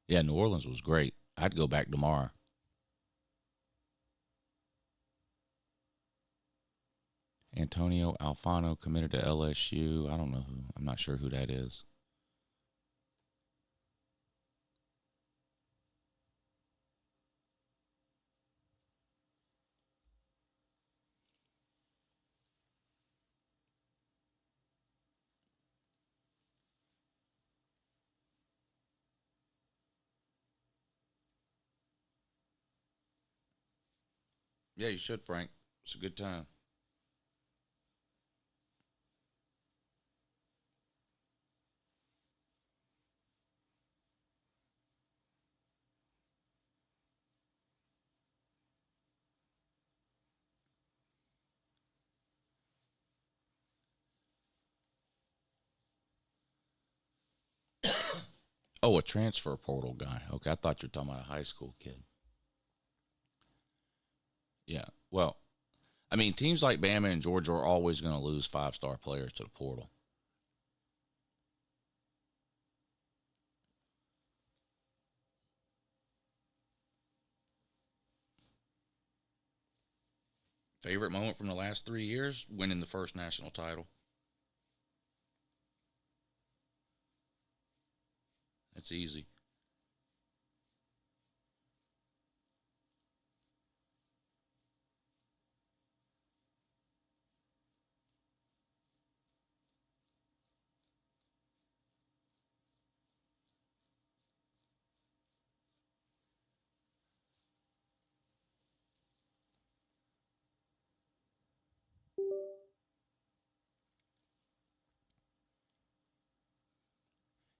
Yeah, New Orleans was great. I'd go back tomorrow. Antonio Alfano committed to LSU. I don't know who. I'm not sure who that is. Yeah, you should, Frank. It's a good time. Oh, a transfer portal guy. Okay, I thought you were talking about a high school kid. Yeah, well, I mean, teams like Bama and Georgia are always going to lose five-star players to the portal. Favorite moment from the last 3 years? Winning the first national title. That's easy.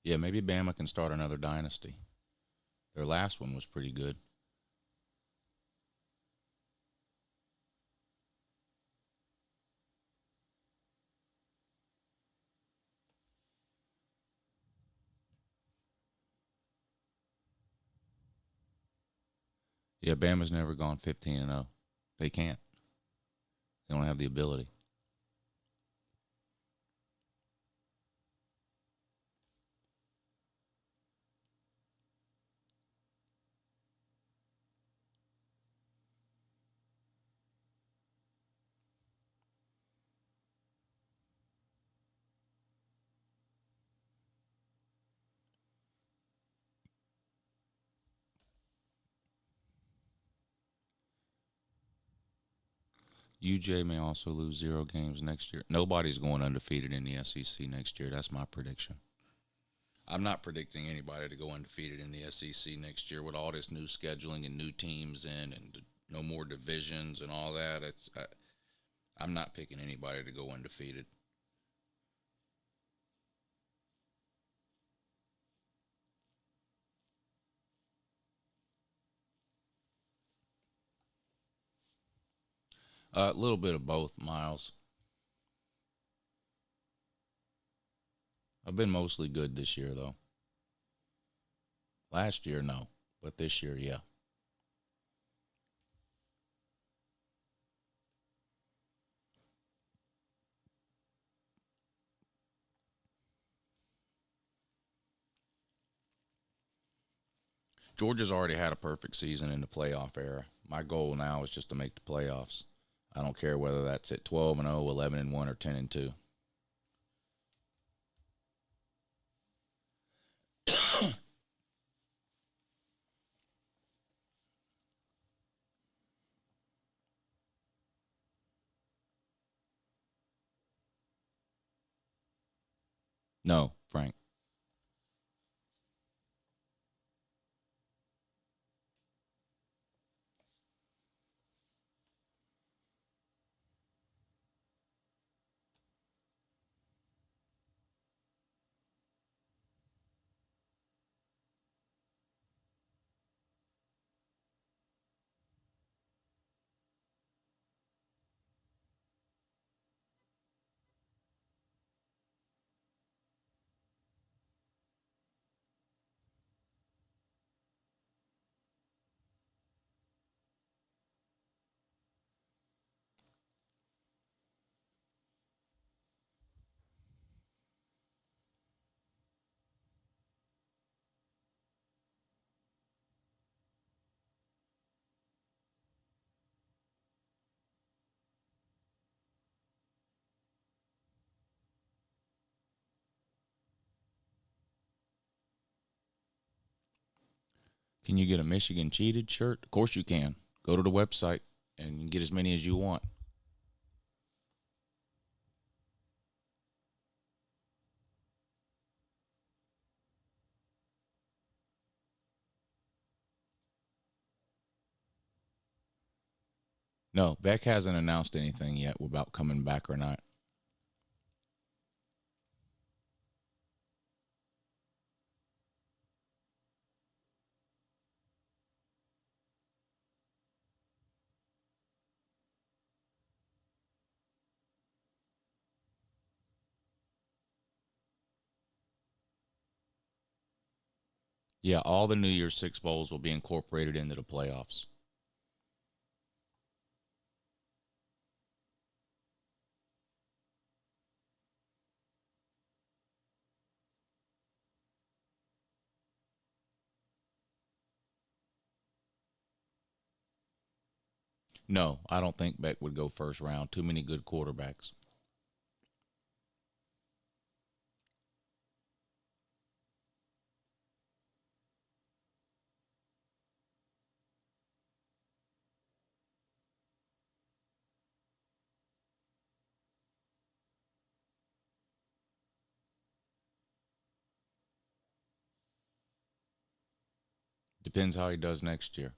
Yeah, maybe Bama can start another dynasty. Their last one was pretty good. Yeah, Bama's never gone 15-0. They can't. They don't have the ability. UJ may also lose 0 games next year. Nobody's going undefeated in the SEC next year. That's my prediction. I'm not predicting anybody to go undefeated in the SEC next year with all this new scheduling and new teams in and no more divisions and all that. I'm not picking anybody to go undefeated. A little bit of both, Miles. I've been mostly good this year, though. Last year, no. But this year, yeah. Georgia's already had a perfect season in the playoff era. My goal now is just to make the playoffs. I don't care whether that's at 12-0, 11-1, or 10-2. No, Frank. Can you get a Michigan cheated shirt? Of course you can. Go to the website and get as many as you want. No, Beck hasn't announced anything yet about coming back or not. Yeah, all the New Year's Six bowls will be incorporated into the playoffs. No, I don't think Beck would go first round. Too many good quarterbacks. Depends how he does next year.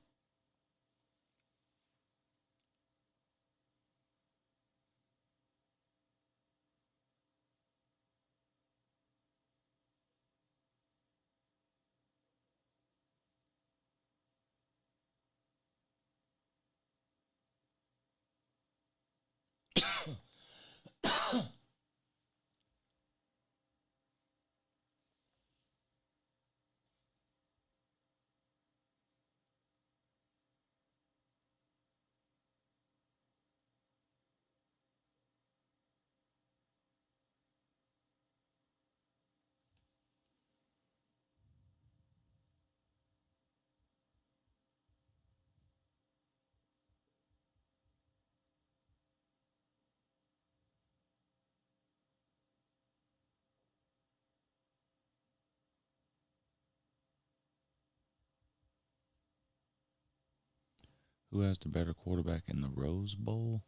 Who has the better quarterback in the Rose Bowl?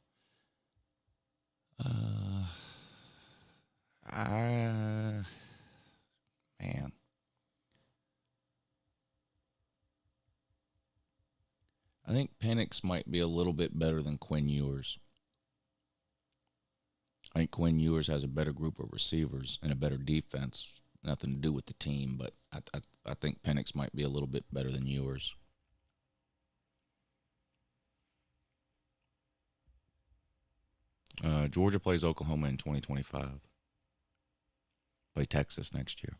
Man. I think Penix might be a little bit better than Quinn Ewers. I think Quinn Ewers has a better group of receivers and a better defense. Nothing to do with the team, but I think Penix might be a little bit better than Ewers. Georgia plays Oklahoma in 2025. Play Texas next year.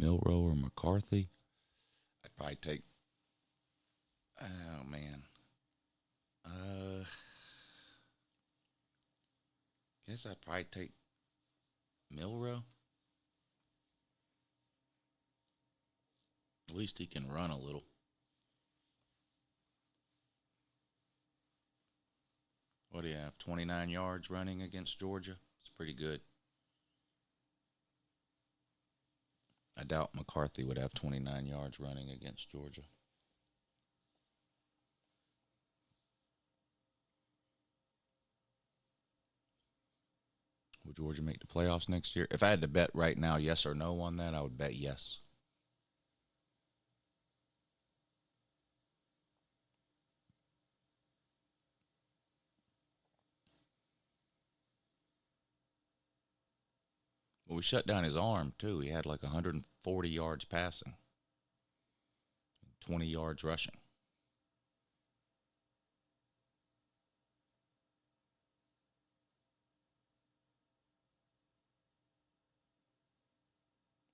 Milroe or McCarthy? I'd probably take. Oh man. Guess I'd probably take Milroe. At least he can run a little. What do you have? 29 yards running against Georgia? It's pretty good. I doubt McCarthy would have 29 yards running against Georgia. Will Georgia make the playoffs next year? If I had to bet right now, yes or no on that, I would bet yes. Well, we shut down his arm, too. He had like 140 yards passing, 20 yards rushing.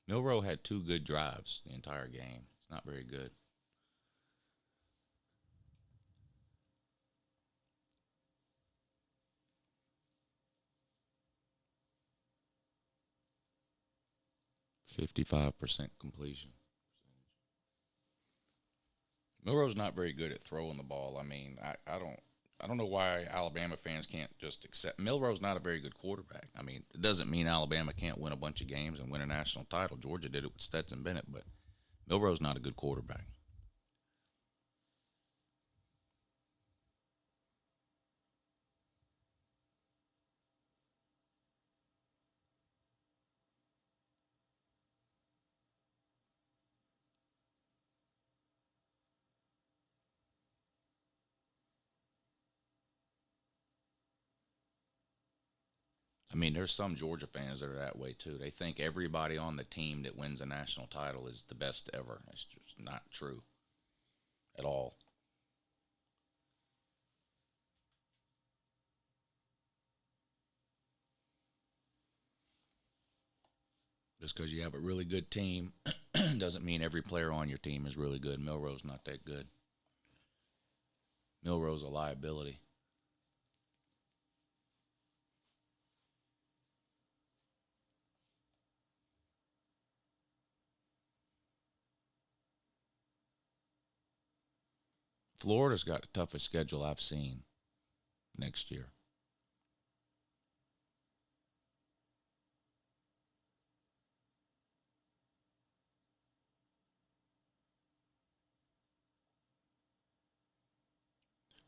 Milroe had 2 good drives the entire game. It's not very good. %55% completion. Milroe's not very good at throwing the ball. I mean, I don't know why Alabama fans can't just accept. Milroe's not a very good quarterback. I mean, it doesn't mean Alabama can't win a bunch of games and win a national title. Georgia did it with Stetson Bennett, but Milroe's not a good quarterback. I mean, there's some Georgia fans that are that way too. They think everybody on the team that wins a national title is the best ever. That's just not true at all. Just because you have a really good team doesn't mean every player on your team is really good. Milroe's not that good. Milroe's a liability. Florida's got the toughest schedule I've seen next year.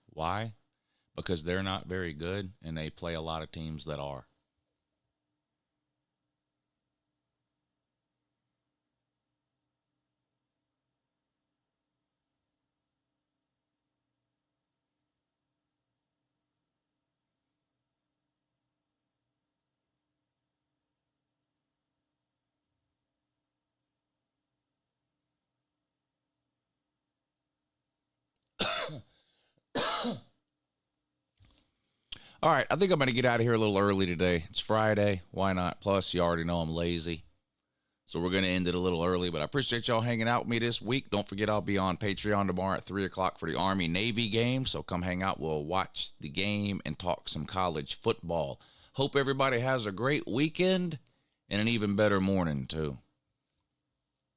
Why? Because they're not very good, and they play a lot of teams that are. All right, I think I'm going to get out of here a little early today. It's Friday. Why not? Plus, you already know I'm lazy. So we're going to end it a little early, but I appreciate y'all hanging out with me this week. Don't forget I'll be on Patreon tomorrow at 3 o'clock for the Army-Navy game, so come hang out. We'll watch the game and talk some college football. Hope everybody has a great weekend and an even better morning, too.